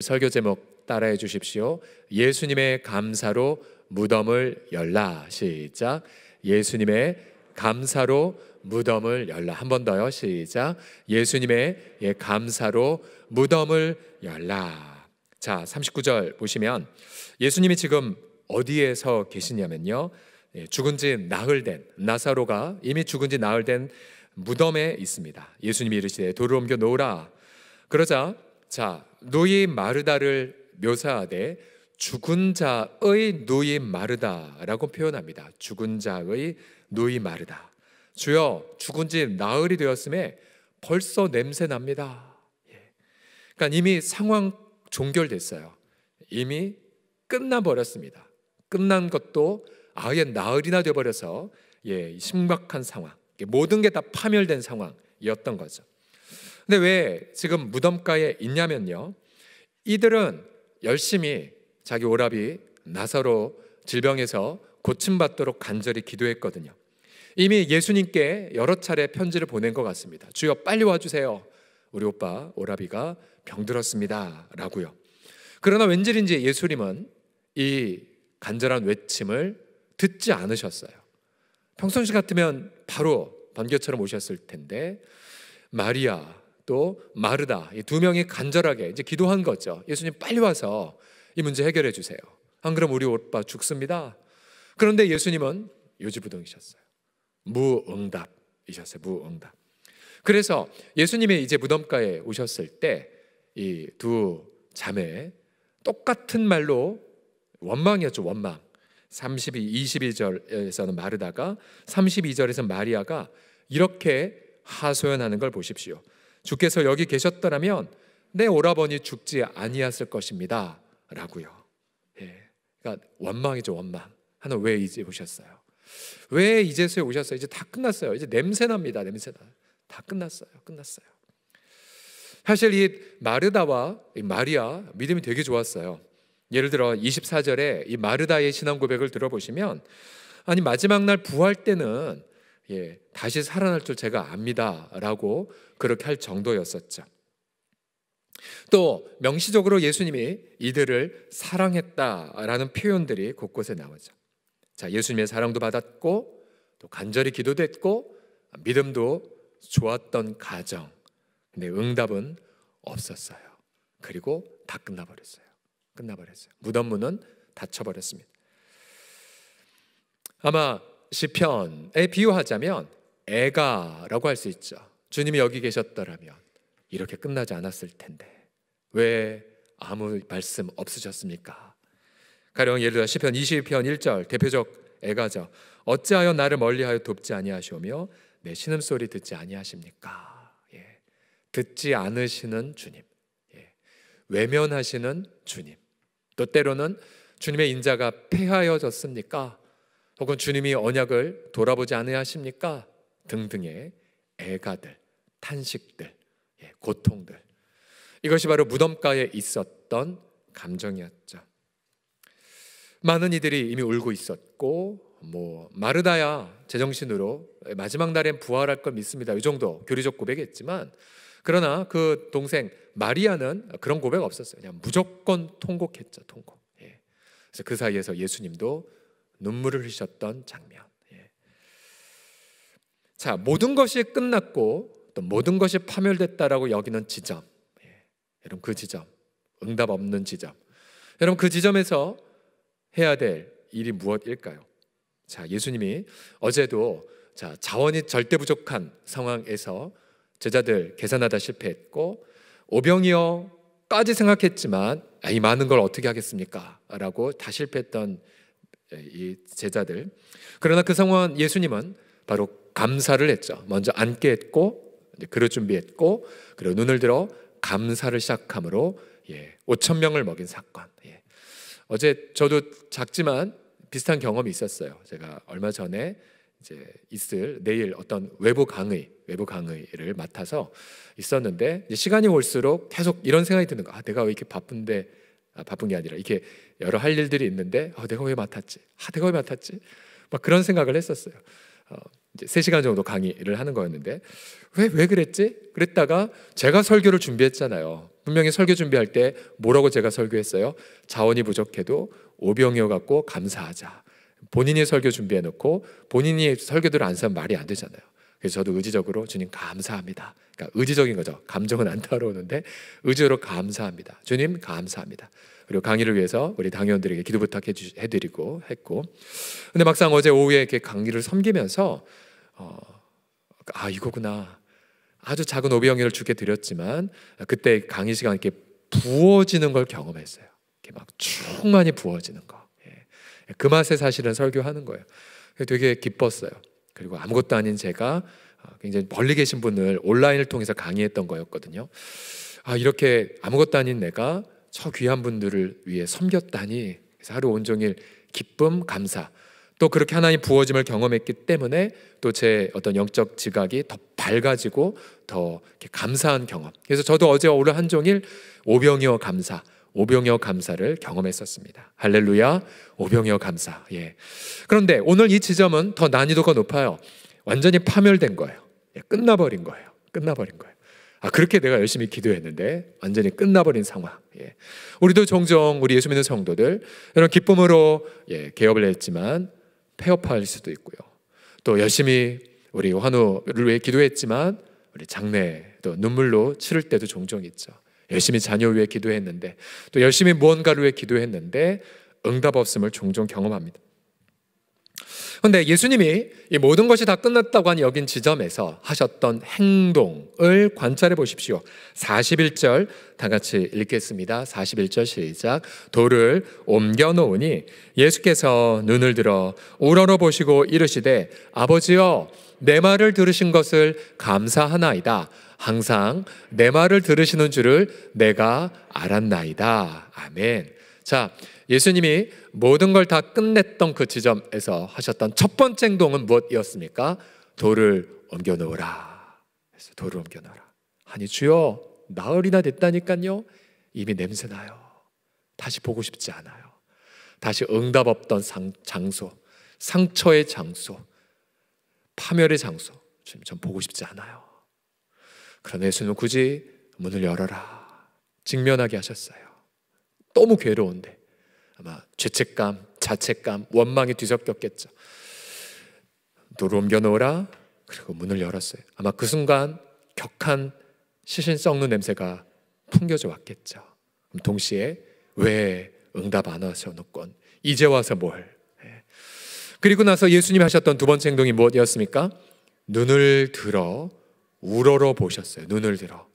설교 제목 따라해 주십시오. 예수님의 감사로 무덤을 열라. 시작. 예수님의 감사로 무덤을 열라. 한 번 더요. 시작. 예수님의 감사로 무덤을 열라. 자, 39절 보시면 예수님이 지금 어디에 서 계시냐면요, 죽은 지 나흘 된 나사로가 이미 죽은 지 나흘 된 무덤에 있습니다. 예수님이 이르시되 돌을 옮겨 놓으라. 그러자 자, 누이 마르다를 묘사하되 죽은 자의 누이 마르다라고 표현합니다. 죽은 자의 누이 마르다. 주여, 죽은 지 나흘이 되었음에 벌써 냄새 납니다. 그러니까 이미 상황 종결됐어요. 이미 끝나버렸습니다. 끝난 것도 아예 나흘이나 되어버려서 심각한 상황, 모든 게 다 파멸된 상황이었던 거죠. 근데 왜 지금 무덤가에 있냐면요, 이들은 열심히 자기 오라비 나사로 질병에서 고침받도록 간절히 기도했거든요. 이미 예수님께 여러 차례 편지를 보낸 것 같습니다. 주여 빨리 와주세요. 우리 오빠 오라비가 병들었습니다 라고요. 그러나 왠지인지 예수님은 이 간절한 외침을 듣지 않으셨어요. 평상시 같으면 바로 번개처럼 오셨을 텐데 마리아 또 마르다, 이 두 명이 간절하게 이제 기도한 거죠. 예수님 빨리 와서 이 문제 해결해 주세요. 안 그러면 우리 오빠 죽습니다. 그런데 예수님은 요지부동이셨어요. 무응답이셨어요. 무응답. 그래서 예수님이 이제 무덤가에 오셨을 때 이 두 자매 똑같은 말로 원망이었죠. 원망. 22절에서는 마르다가, 32절에서 마리아가 이렇게 하소연하는 걸 보십시오. 주께서 여기 계셨더라면 내 오라버니 죽지 아니했을 것입니다 라고요. 그러니까 원망이죠. 원망. 하나님 왜 이제 오셨어요? 왜 이제서야 오셨어요? 이제 다 끝났어요. 이제 냄새납니다. 냄새나. 다 끝났어요. 사실 이 마르다와 이 마리아 믿음이 되게 좋았어요. 예를 들어 24절에 이 마르다의 신앙 고백을 들어보시면, 아니 마지막 날 부활 때는 다시 살아날 줄 제가 압니다 라고 그렇게 할 정도였었죠. 또 명시적으로 예수님이 이들을 사랑했다라는 표현들이 곳곳에 나오죠. 자, 예수님의 사랑도 받았고 또 간절히 기도도 했고 믿음도 좋았던 가정. 근데 응답은 없었어요. 그리고 다 끝나버렸어요. 무덤 문은 닫혀버렸습니다. 아마 시편에 비유하자면 애가라고 할 수 있죠. 주님이 여기 계셨더라면 이렇게 끝나지 않았을 텐데 왜 아무 말씀 없으셨습니까? 가령 예를 들어 시편 22편 1절 대표적 애가죠. 어찌하여 나를 멀리하여 돕지 아니하시오며 내 신음소리 듣지 아니하십니까? 듣지 않으시는 주님, 외면하시는 주님, 또 때로는 주님의 인자가 폐하여졌습니까? 혹은 주님이 언약을 돌아보지 않으십니까? 등등의 애가들, 탄식들, 고통들, 이것이 바로 무덤가에 있었던 감정이었죠. 많은 이들이 이미 울고 있었고 마르다야 제정신으로 마지막 날엔 부활할 걸 믿습니다, 이 정도 교리적 고백했지만, 그러나 그 동생 마리아는 그런 고백 없었어요. 그냥 무조건 통곡했죠. 통곡. 그래서 그 사이에서 예수님도 눈물을 흘리셨던 장면. 자, 모든 것이 끝났고 또 모든 것이 파멸됐다라고 여기는 지점. 여러분 그 지점, 응답 없는 지점. 여러분 그 지점에서 해야 될 일이 무엇일까요? 자, 예수님이 어제도 자원이 절대 부족한 상황에서 제자들 계산하다 실패했고 오병이어까지 생각했지만 이 많은 걸 어떻게 하겠습니까? 라고 다 실패했던 이 제자들. 그러나 그 상황 예수님은 바로 감사를 했죠. 먼저 앉게 했고 그릇 준비했고 그리고 눈을 들어 감사를 시작함으로 5,000명을 먹인 사건. 어제 저도 작지만 비슷한 경험이 있었어요. 제가 얼마 전에 이제 있을 내일 어떤 외부 강의를 맡아서 있었는데 시간이 올수록 계속 이런 생각이 드는 거야. 내가 왜 이렇게 바쁜데, 바쁜 게 아니라 이렇게 여러 할 일들이 있는데 내가 왜 맡았지? 막 그런 생각을 했었어요. 이제 3시간 정도 강의를 하는 거였는데 왜 그랬지? 그랬다가 제가 설교를 준비했잖아요. 분명히 설교 준비할 때 뭐라고 제가 설교했어요? 자원이 부족해도 오병이어 갖고 감사하자. 본인이 설교 준비해 놓고 본인이 설교들을 안 쓰면 말이 안 되잖아요. 그래서 저도 의지적으로 주님 감사합니다. 그러니까 의지적인 거죠. 감정은 안 따라오는데 의지로 감사합니다. 주님 감사합니다. 그리고 강의를 위해서 우리 당회원들에게 기도 부탁해드리고 했고, 근데 막상 어제 오후에 이렇게 강의를 섬기면서 이거구나. 아주 작은 오병이어를 주께 드렸지만 그때 강의 시간 이렇게 부어지는 걸 경험했어요. 이렇게 막 충만히 부어지는 거. 그 맛에 사실은 설교하는 거예요. 되게 기뻤어요. 그리고 아무것도 아닌 제가 굉장히 멀리 계신 분을 온라인을 통해서 강의했던 거였거든요. 이렇게 아무것도 아닌 내가 저 귀한 분들을 위해 섬겼다니. 그래서 하루 온종일 기쁨, 감사, 또 그렇게 하나님 부어짐을 경험했기 때문에 또 제 어떤 영적 지각이 더 밝아지고 더 이렇게 감사한 경험. 그래서 저도 어제 오늘 한종일 오병이어 감사, 오병이어 감사를 경험했었습니다. 할렐루야, 오병이어 감사. 그런데 오늘 이 지점은 더 난이도가 높아요. 완전히 파멸된 거예요. 끝나버린 거예요. 그렇게 내가 열심히 기도했는데 완전히 끝나버린 상황. 우리도 종종 우리 예수 믿는 성도들 이런 기쁨으로 개업을 했지만 폐업할 수도 있고요. 또 열심히 우리 환우를 위해 기도했지만 우리 장래 또 눈물로 치를 때도 종종 있죠. 열심히 자녀 위해 기도했는데 또 열심히 무언가를 위해 기도했는데 응답 없음을 종종 경험합니다. 그런데 예수님이 이 모든 것이 다 끝났다고 한 여긴 지점에서 하셨던 행동을 관찰해 보십시오. 41절 다 같이 읽겠습니다. 41절 시작. 돌을 옮겨 놓으니 예수께서 눈을 들어 우러러 보시고 이르시되 아버지여 내 말을 들으신 것을 감사하나이다. 항상 내 말을 들으시는 줄을 내가 알았나이다. 아멘. 자, 예수님이 모든 걸 다 끝냈던 그 지점에서 하셨던 첫 번째 행동은 무엇이었습니까? 돌을 옮겨 놓으라. 그래서 돌을 옮겨 놓으라. 아니 주여 나흘이나 됐다니까요. 이미 냄새나요. 다시 보고 싶지 않아요. 다시 응답 없던 장소, 상처의 장소, 파멸의 장소, 주님 전 보고 싶지 않아요. 그러나 예수님은 굳이 문을 열어라 직면하게 하셨어요. 너무 괴로운데 아마 죄책감, 자책감, 원망이 뒤섞였겠죠. 돌을 옮겨 놓으라. 그리고 문을 열었어요. 아마 그 순간 격한 시신 썩는 냄새가 풍겨져 왔겠죠. 동시에 왜 응답 안 하셔놓건 이제 와서 뭘. 그리고 나서 예수님이 하셨던 두 번째 행동이 무엇이었습니까? 눈을 들어 우러러 보셨어요. 눈을 들어.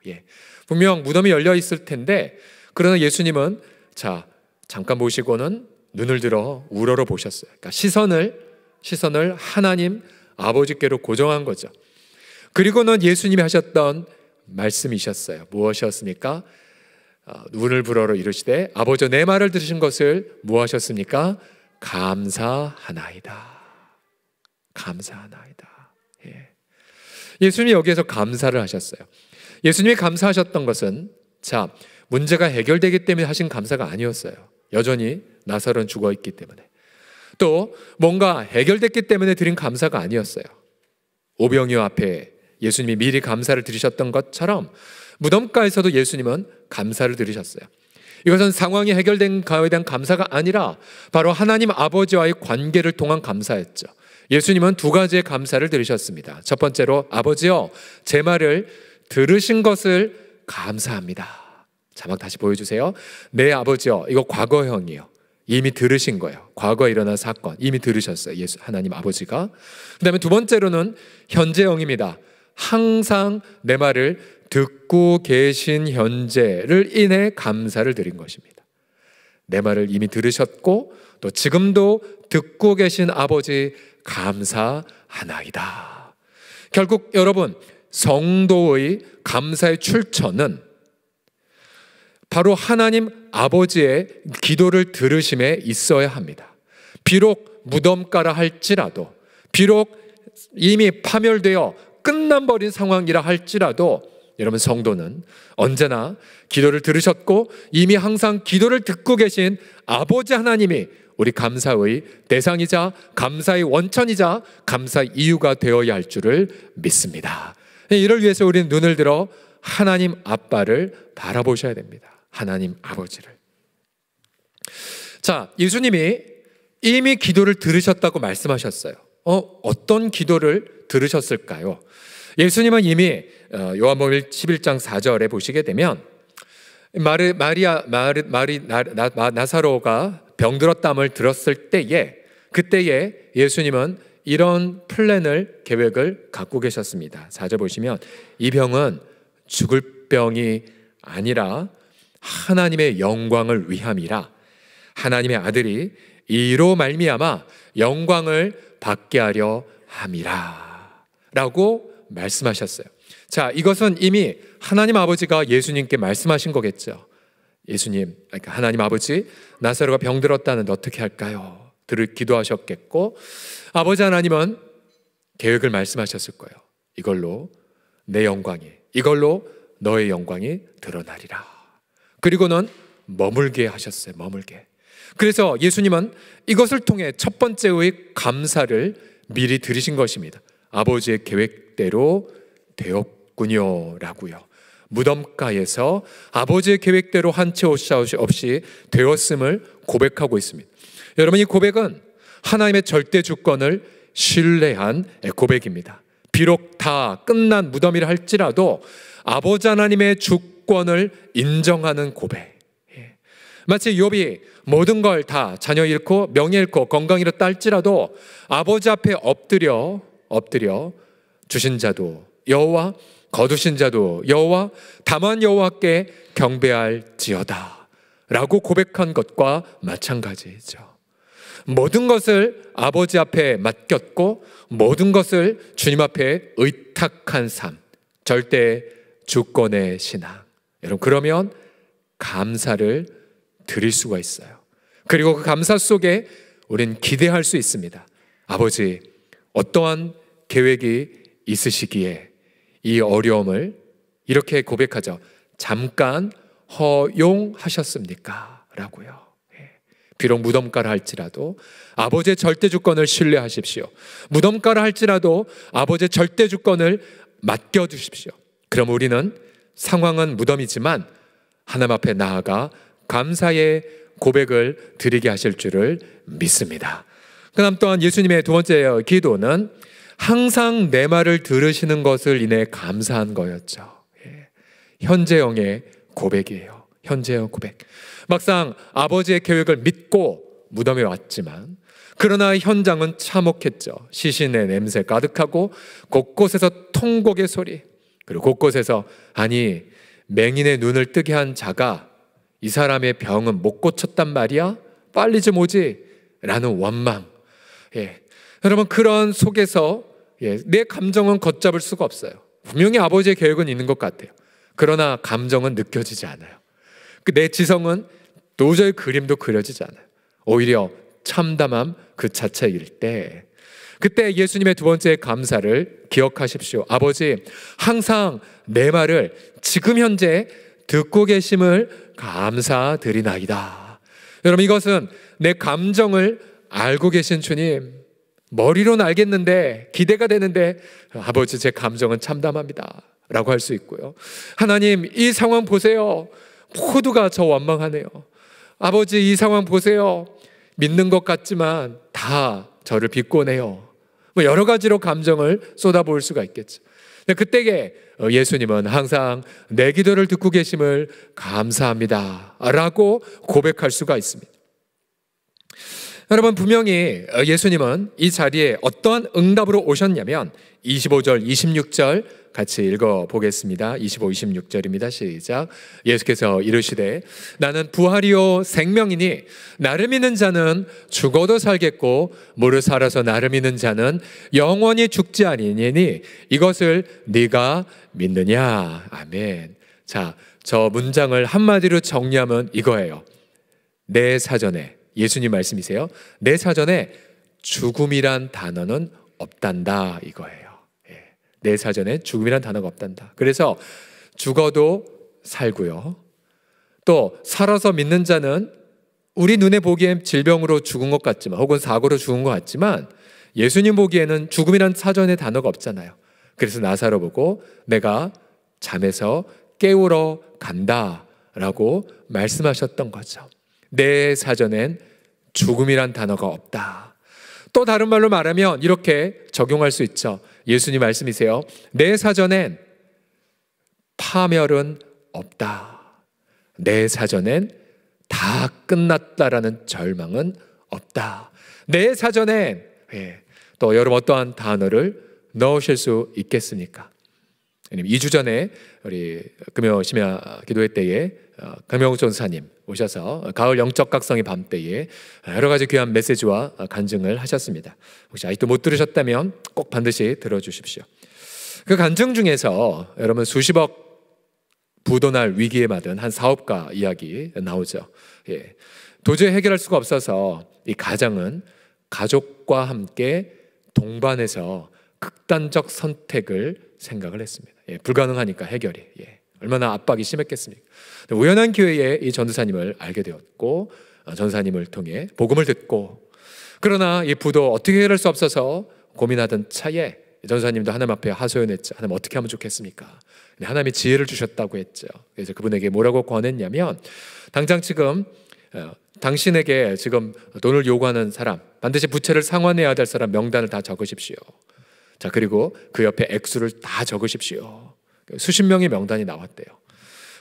분명 무덤이 열려 있을 텐데 그러나 예수님은 잠깐 보시고는 눈을 들어 우러러 보셨어요. 그러니까 시선을 하나님 아버지께로 고정한 거죠. 그리고는 예수님이 하셨던 말씀이셨어요. 무엇이었습니까? 눈을 불어러 이르시되 아버지 내 말을 들으신 것을 무엇이었습니까? 감사하나이다. 감사하나이다. 예수님이 여기에서 감사를 하셨어요. 예수님이 감사하셨던 것은 문제가 해결되기 때문에 하신 감사가 아니었어요. 여전히 나사로는 죽어 있기 때문에, 또 뭔가 해결됐기 때문에 드린 감사가 아니었어요. 오병이어 앞에 예수님이 미리 감사를 드리셨던 것처럼 무덤가에서도 예수님은 감사를 드리셨어요. 이것은 상황이 해결된 거에 대한 감사가 아니라 바로 하나님 아버지와의 관계를 통한 감사였죠. 예수님은 두 가지의 감사를 드리셨습니다. 첫 번째로 아버지여 제 말을 들으신 것을 감사합니다. 자막 다시 보여주세요. 네 아버지여, 이거 과거형이에요. 이미 들으신 거예요. 과거에 일어난 사건 이미 들으셨어요. 예수 하나님 아버지가. 그 다음에 두 번째로는 현재형입니다. 항상 내 말을 듣고 계신 현재를 인해 감사를 드린 것입니다. 내 말을 이미 들으셨고 또 지금도 듣고 계신 아버지 감사하나이다. 결국 여러분, 성도의 감사의 출처는 바로 하나님 아버지의 기도를 들으심에 있어야 합니다. 비록 무덤가라 할지라도, 비록 이미 파멸되어 끝난버린 상황이라 할지라도 여러분, 성도는 언제나 기도를 들으셨고 이미 항상 기도를 듣고 계신 아버지 하나님이 우리 감사의 대상이자 감사의 원천이자 감사의 이유가 되어야 할 줄을 믿습니다. 이를 위해서 우리는 눈을 들어 하나님 아빠를 바라보셔야 됩니다. 하나님 아버지를. 자, 예수님이 이미 기도를 들으셨다고 말씀하셨어요. 어떤 기도를 들으셨을까요? 예수님은 이미 요한복음 11장 4절에 보시게 되면 나사로가 병들었담을 들었을 때에, 그때에 예수님은 이런 플랜을, 계획을 갖고 계셨습니다. 4절 보시면 이 병은 죽을 병이 아니라 하나님의 영광을 위함이라, 하나님의 아들이 이로 말미암아 영광을 받게 하려 함이라 라고 말씀하셨어요. 자, 이것은 이미 하나님 아버지가 예수님께 말씀하신 거겠죠. 예수님, 그러니까 하나님 아버지, 나사로가 병들었다는데 어떻게 할까요? 기도하셨겠고, 아버지 하나님은 계획을 말씀하셨을 거예요. 이걸로 내 영광이, 이걸로 너의 영광이 드러나리라. 그리고는 머물게 하셨어요. 머물게. 그래서 예수님은 이것을 통해 첫 번째의 감사를 미리 드리신 것입니다. 아버지의 계획대로 되었군요 라고요. 무덤가에서 아버지의 계획대로 한 채 옷 없이 되었음을 고백하고 있습니다. 여러분, 이 고백은 하나님의 절대 주권을 신뢰한 고백입니다. 비록 다 끝난 무덤이라 할지라도 아버지 하나님의 주권을 인정하는 고백. 마치 욥이 모든 걸 다 자녀 잃고 명예 잃고 건강 잃었다 할지라도 아버지 앞에 엎드려 주신 자도 여호와, 거두신 자도 여호와, 다만 여호와께 경배할지어다 라고 고백한 것과 마찬가지죠. 모든 것을 아버지 앞에 맡겼고 모든 것을 주님 앞에 의탁한 삶, 절대 주권의 신앙. 여러분, 그러면 감사를 드릴 수가 있어요. 그리고 그 감사 속에 우린 기대할 수 있습니다. 아버지, 어떠한 계획이 있으시기에 이 어려움을, 이렇게 고백하죠. 잠깐 허용하셨습니까? 라고요. 비록 무덤가라 할지라도 아버지의 절대 주권을 신뢰하십시오. 무덤가라 할지라도 아버지의 절대 주권을 맡겨주십시오. 그럼 우리는 상황은 무덤이지만 하나님 앞에 나아가 감사의 고백을 드리게 하실 줄을 믿습니다. 그 다음 또한 예수님의 두 번째 기도는 항상 내 말을 들으시는 것을 인해 감사한 거였죠. 현재형의 고백이에요. 현재형 고백. 막상 아버지의 계획을 믿고 무덤에 왔지만 그러나 현장은 참혹했죠. 시신의 냄새 가득하고 곳곳에서 통곡의 소리, 그리고 곳곳에서 아니 맹인의 눈을 뜨게 한 자가 이 사람의 병은 못 고쳤단 말이야? 빨리 좀 오지? 라는 원망. 여러분, 그런 속에서 내 감정은 걷잡을 수가 없어요. 분명히 아버지의 계획은 있는 것 같아요. 그러나 감정은 느껴지지 않아요. 내 지성은 도저히 그림도 그려지지 않아요. 오히려 참담함 그 자체일 때, 그때 예수님의 두 번째 감사를 기억하십시오. 아버지, 항상 내 말을 지금 현재 듣고 계심을 감사드리나이다. 여러분, 이것은 내 감정을 알고 계신 주님, 머리로는 알겠는데 기대가 되는데 아버지, 제 감정은 참담합니다 라고 할 수 있고요. 하나님, 이 상황 보세요. 모두가 저 원망하네요. 아버지, 이 상황 보세요. 믿는 것 같지만 다 저를 비꼬네요. 여러 가지로 감정을 쏟아부을 수가 있겠죠. 그때에 예수님은 항상 내 기도를 듣고 계심을 감사합니다 라고 고백할 수가 있습니다. 여러분, 분명히 예수님은 이 자리에 어떠한 응답으로 오셨냐면 25절, 26절 같이 읽어보겠습니다. 25, 26절입니다. 시작. 예수께서 이르시되 나는 부활이요 생명이니 나를 믿는 자는 죽어도 살겠고 무릇 살아서 나를 믿는 자는 영원히 죽지 아니하니 이것을 네가 믿느냐. 아멘. 자, 저 문장을 한마디로 정리하면 이거예요. 내 사전에, 예수님 말씀이세요. 내 사전에 죽음이란 단어는 없단다 이거예요. 내 사전에 죽음이란 단어가 없단다. 그래서 죽어도 살고요. 또 살아서 믿는 자는 우리 눈에 보기엔 질병으로 죽은 것 같지만 혹은 사고로 죽은 것 같지만 예수님 보기에는 죽음이란 사전에 단어가 없잖아요. 그래서 나사로 보고 내가 잠에서 깨우러 간다라고 말씀하셨던 거죠. 내 사전엔 죽음이란 단어가 없다. 또 다른 말로 말하면 이렇게 적용할 수 있죠. 예수님 말씀이세요. 내 사전엔 파멸은 없다. 내 사전엔 다 끝났다라는 절망은 없다. 내 사전엔 또 여러분 어떠한 단어를 넣으실 수 있겠습니까? 2주 전에 우리 금요 심야 기도회 때에 강명욱 전사님 오셔서 가을 영적 각성의 밤 때에 여러 가지 귀한 메시지와 간증을 하셨습니다. 혹시 아직도 못 들으셨다면 꼭 반드시 들어주십시오. 그 간증 중에서 여러분 수십억 부도날 위기에 맞은 한 사업가 이야기 나오죠. 도저히 해결할 수가 없어서 이 가장은 가족과 함께 동반해서 극단적 선택을 생각을 했습니다. 불가능하니까 해결이. 얼마나 압박이 심했겠습니까? 우연한 기회에 이 전도사님을 알게 되었고 전도사님을 통해 복음을 듣고, 그러나 이 부도 어떻게 해결할 수 없어서 고민하던 차에 전도사님도 하나님 앞에 하소연했죠. 하나님 어떻게 하면 좋겠습니까? 하나님이 지혜를 주셨다고 했죠. 그래서 그분에게 뭐라고 권했냐면, 당장 지금 당신에게 지금 돈을 요구하는 사람, 반드시 부채를 상환해야 될 사람 명단을 다 적으십시오. 자, 그리고 그 옆에 액수를 다 적으십시오. 수십 명의 명단이 나왔대요.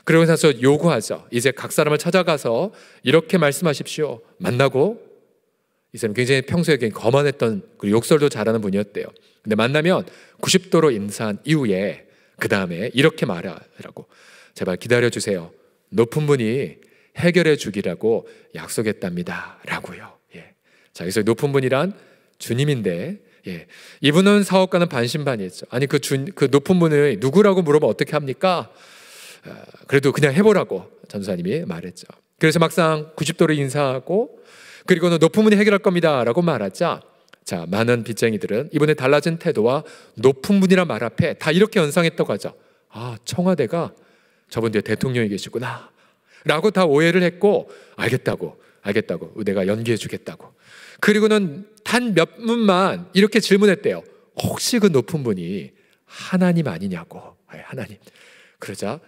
그러고 나서 요구하죠. 이제 각 사람을 찾아가서 이렇게 말씀하십시오. 만나고, 이 사람 굉장히 평소에 굉장히 거만했던, 그리고 욕설도 잘하는 분이었대요. 근데 만나면 90도로 인사한 이후에 그 다음에 이렇게 말하라고. 제발 기다려주세요. 높은 분이 해결해 주기라고 약속했답니다 라고요. 자, 그래서 높은 분이란 주님인데, 이분은 사업가는 반신반의했죠. 아니 그 높은 분을 누구라고 물어보면 어떻게 합니까? 그래도 그냥 해보라고 전도사님이 말했죠. 그래서 막상 90도로 인사하고, 그리고는 높은 분이 해결할 겁니다 라고 말하자, 자, 많은 빚쟁이들은 이번에 달라진 태도와 높은 분이란 말 앞에 다 이렇게 연상했다고 하죠. 아, 청와대가 저분 뒤에 대통령이 계시구나 라고 다 오해를 했고, 알겠다고 내가 연기해 주겠다고. 그리고는 단 몇 분만 이렇게 질문했대요. 혹시 그 높은 분이 하나님 아니냐고. 하나님. 그러자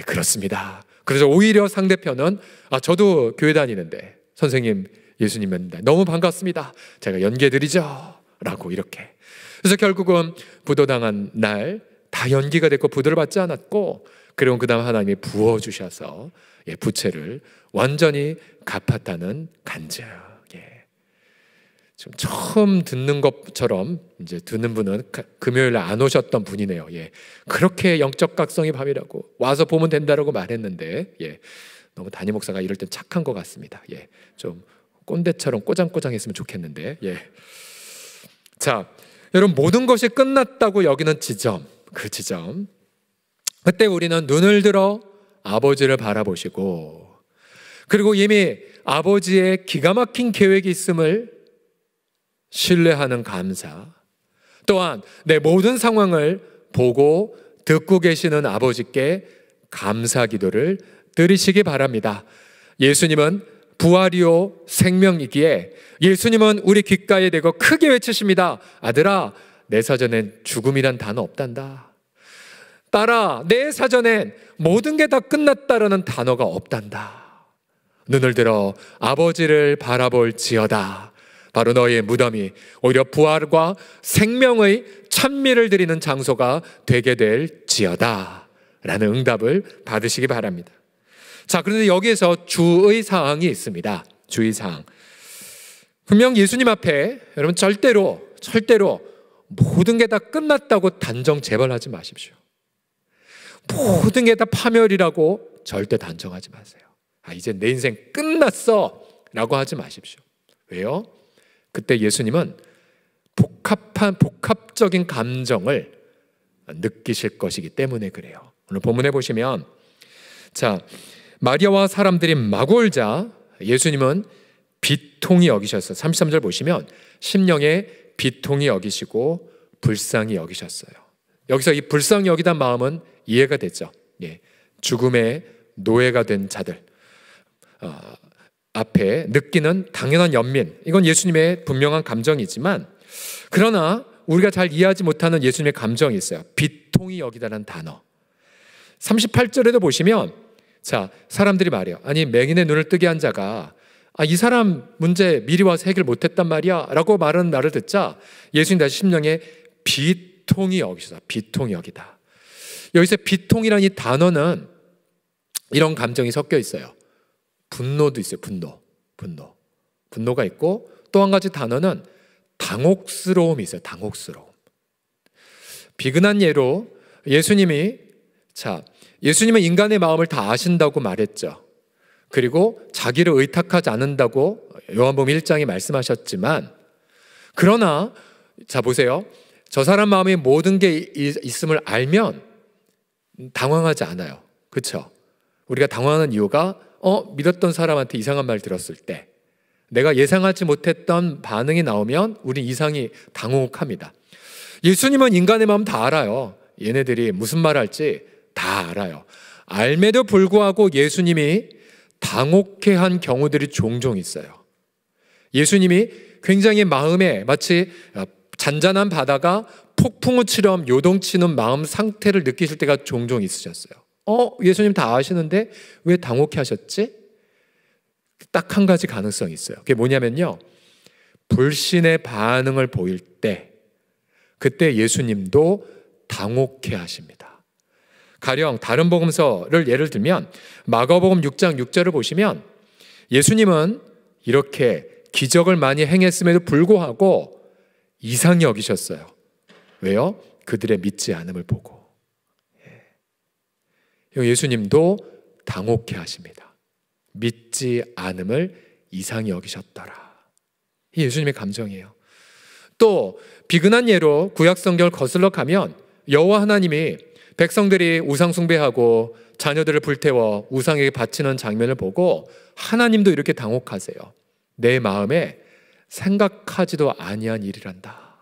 그렇습니다. 그래서 오히려 상대편은 저도 교회 다니는데 선생님 예수님 믿는다. 너무 반갑습니다. 제가 연기해드리죠 라고 이렇게. 그래서 결국은 부도당한 날 다 연기가 됐고 부도를 받지 않았고, 그리고 그 다음 하나님이 부어주셔서 부채를 완전히 갚았다는 간증. 지금 처음 듣는 것처럼 이제 듣는 분은 금요일에 안 오셨던 분이네요. 그렇게 영적 각성의 밤이라고 와서 보면 된다라고 말했는데, 너무 담임 목사가 이럴 땐 착한 것 같습니다. 좀 꼰대처럼 꼬장꼬장했으면 좋겠는데. 자, 여러분 모든 것이 끝났다고 여기는 지점, 그 지점. 그때 우리는 눈을 들어 아버지를 바라보시고, 그리고 이미 아버지의 기가 막힌 계획이 있음을 신뢰하는 감사, 또한 내 모든 상황을 보고 듣고 계시는 아버지께 감사 기도를 드리시기 바랍니다. 예수님은 부활이요 생명이기에 예수님은 우리 귓가에 대고 크게 외치십니다. 아들아, 내 사전엔 죽음이란 단어 없단다. 딸아, 내 사전엔 모든 게 다 끝났다라는 단어가 없단다. 눈을 들어 아버지를 바라볼지어다. 바로 너의 무덤이 오히려 부활과 생명의 찬미를 드리는 장소가 되게 될지어다 라는 응답을 받으시기 바랍니다. 자, 그런데 여기에서 주의사항이 있습니다. 주의사항. 분명 예수님 앞에 여러분 절대로 모든 게 다 끝났다고 단정 재벌하지 마십시오. 모든 게 다 파멸이라고 절대 단정하지 마세요. 이제 내 인생 끝났어 라고 하지 마십시오. 왜요? 그때 예수님은 복합적인 감정을 느끼실 것이기 때문에 그래요. 오늘 본문에 보시면, 자, 마리아와 사람들이 마골자 예수님은 비통히 여기셨어요. 33절 보시면 심령에 비통히 여기시고 불쌍히 여기셨어요. 여기서 이 불쌍히 여기단 마음은 이해가 됐죠. 죽음의 노예가 된 자들 앞에 느끼는 당연한 연민, 이건 예수님의 분명한 감정이지만, 그러나 우리가 잘 이해하지 못하는 예수님의 감정이 있어요. 비통히 여기다는 단어. 38절에도 보시면 자, 사람들이 말해요. 아니, 맹인의 눈을 뜨게 한 자가 이 사람 문제 미리 와서 해결 못했단 말이야 라고 말하는 말을 듣자 예수님 다시 심령에 비통이 여기시다. 비통이 여기다. 여기서 비통이라는 이 단어는 이런 감정이 섞여 있어요. 분노도 있어요. 분노가 있고 또 한 가지 단어는 당혹스러움이 있어요. 당혹스러움. 비근한 예로 예수님은 인간의 마음을 다 아신다고 말했죠. 그리고 자기를 의탁하지 않는다고 요한복음 1장에 말씀하셨지만 그러나 자 보세요. 저 사람 마음에 모든 게 있음을 알면 당황하지 않아요. 그렇죠? 우리가 당황하는 이유가 믿었던 사람한테 이상한 말 들었을 때 내가 예상하지 못했던 반응이 나오면 우린 이상히 당혹합니다. 예수님은 인간의 마음 다 알아요. 얘네들이 무슨 말 할지 다 알아요. 알매도 불구하고 예수님이 당혹해한 경우들이 종종 있어요. 예수님이 굉장히 마음에 마치 잔잔한 바다가 폭풍우처럼 요동치는 마음 상태를 느끼실 때가 종종 있으셨어요. 예수님 다 아시는데 왜 당혹해 하셨지? 딱 한 가지 가능성이 있어요. 그게 뭐냐면요, 불신의 반응을 보일 때 그때 예수님도 당혹해 하십니다. 가령 다른 복음서를 예를 들면 마가복음 6장 6절을 보시면 예수님은 이렇게 기적을 많이 행했음에도 불구하고 이상히 여기셨어요. 왜요? 그들의 믿지 않음을 보고. 예수님도 당혹해 하십니다. 믿지 않음을 이상히 여기셨더라. 이 예수님의 감정이에요. 또 비근한 예로 구약 성경을 거슬러 가면 여호와 하나님이 백성들이 우상 숭배하고 자녀들을 불태워 우상에게 바치는 장면을 보고 하나님도 이렇게 당혹하세요. 내 마음에 생각하지도 아니한 일이란다.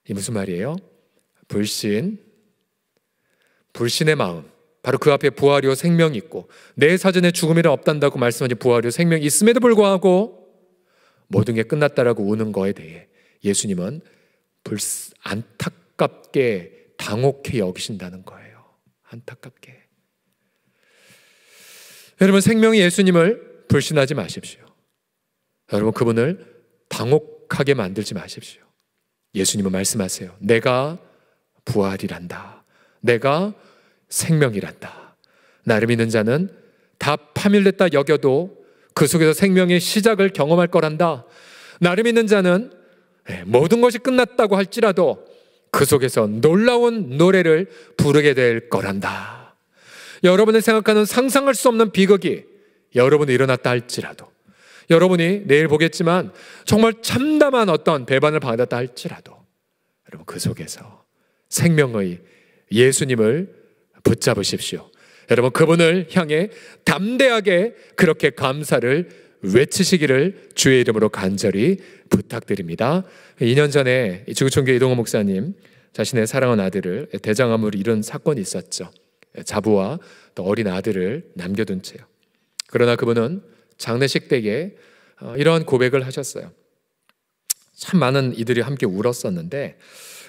이 무슨 말이에요? 불신의 마음, 바로 그 앞에 부활이요 생명이 있고 내 사전에 죽음이란 없단다고 말씀하신 부활이요 생명이 있음에도 불구하고 모든 게 끝났다라고 우는 거에 대해 예수님은 안타깝게 당혹해 여기신다는 거예요. 안타깝게. 여러분, 생명의 예수님을 불신하지 마십시오. 여러분, 그분을 당혹하게 만들지 마십시오. 예수님은 말씀하세요. 내가 부활이란다. 내가 생명이란다. 나를 믿는 자는 다 파멸됐다 여겨도 그 속에서 생명의 시작을 경험할 거란다. 나를 믿는 자는 모든 것이 끝났다고 할지라도 그 속에서 놀라운 노래를 부르게 될 거란다. 여러분이 생각하는 상상할 수 없는 비극이 여러분이 일어났다 할지라도, 여러분이 내일 보겠지만 정말 참담한 어떤 배반을 받았다 할지라도 여러분 그 속에서 생명의 예수님을 붙잡으십시오. 여러분 그분을 향해 담대하게 그렇게 감사를 외치시기를 주의 이름으로 간절히 부탁드립니다. 2년 전에 지구촌교회 이동호 목사님 자신의 사랑하는 아들을 대장암으로 잃은 사건이 있었죠. 자부와 또 어린 아들을 남겨둔 채요. 그러나 그분은 장례식 때에 이러한 고백을 하셨어요. 참 많은 이들이 함께 울었었는데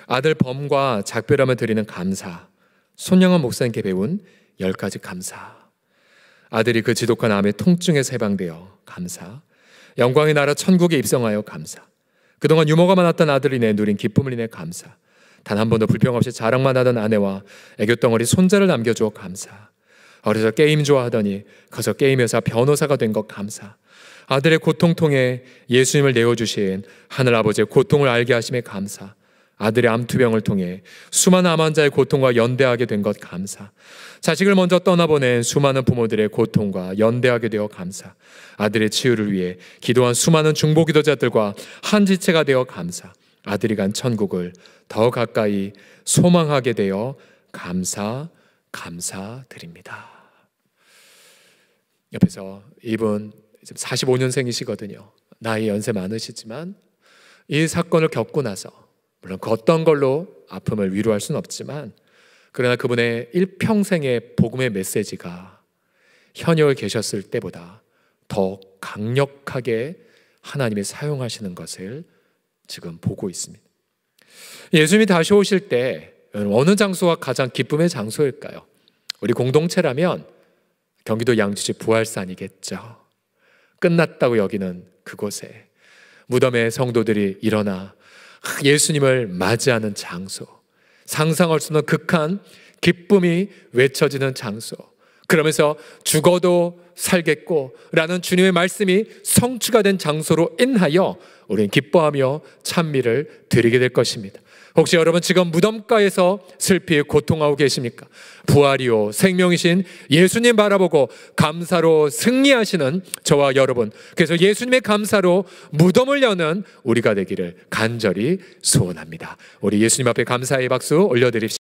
아들 범과 작별하며 드리는 감사, 손영원 목사님께 배운 10가지 감사, 아들이 그 지독한 암의 통증에서 해방되어 감사, 영광의 나라 천국에 입성하여 감사, 그동안 유머가 많았던 아들이 내 누린 기쁨을 인해 감사, 단 한 번도 불평 없이 자랑만 하던 아내와 애교덩어리 손자를 남겨주어 감사, 어려서 게임 좋아하더니 커서 게임 회사 변호사가 된 것 감사, 아들의 고통 통해 예수님을 내어주신 하늘아버지의 고통을 알게 하심에 감사, 아들의 암투병을 통해 수많은 암 환자의 고통과 연대하게 된 것 감사, 자식을 먼저 떠나보낸 수많은 부모들의 고통과 연대하게 되어 감사, 아들의 치유를 위해 기도한 수많은 중보기도자들과 한 지체가 되어 감사, 아들이 간 천국을 더 가까이 소망하게 되어 감사드립니다. 옆에서 이분 45년생이시거든요. 나이 연세 많으시지만 이 사건을 겪고 나서 물론 그 어떤 걸로 아픔을 위로할 수는 없지만 그러나 그분의 일평생의 복음의 메시지가 현역에 계셨을 때보다 더 강력하게 하나님이 사용하시는 것을 지금 보고 있습니다. 예수님이 다시 오실 때 어느 장소가 가장 기쁨의 장소일까요? 우리 공동체라면 경기도 양주시 부활산이겠죠. 끝났다고 여기는 그곳에 무덤의 성도들이 일어나 예수님을 맞이하는 장소, 상상할 수 없는 극한 기쁨이 외쳐지는 장소, 그러면서 죽어도 살겠고 라는 주님의 말씀이 성취가 된 장소로 인하여 우리는 기뻐하며 찬미를 드리게 될 것입니다. 혹시 여러분 지금 무덤가에서 슬피 고통하고 계십니까? 부활이요 생명이신 예수님 바라보고 감사로 승리하시는 저와 여러분, 그래서 예수님의 감사로 무덤을 여는 우리가 되기를 간절히 소원합니다. 우리 예수님 앞에 감사의 박수 올려드립시다.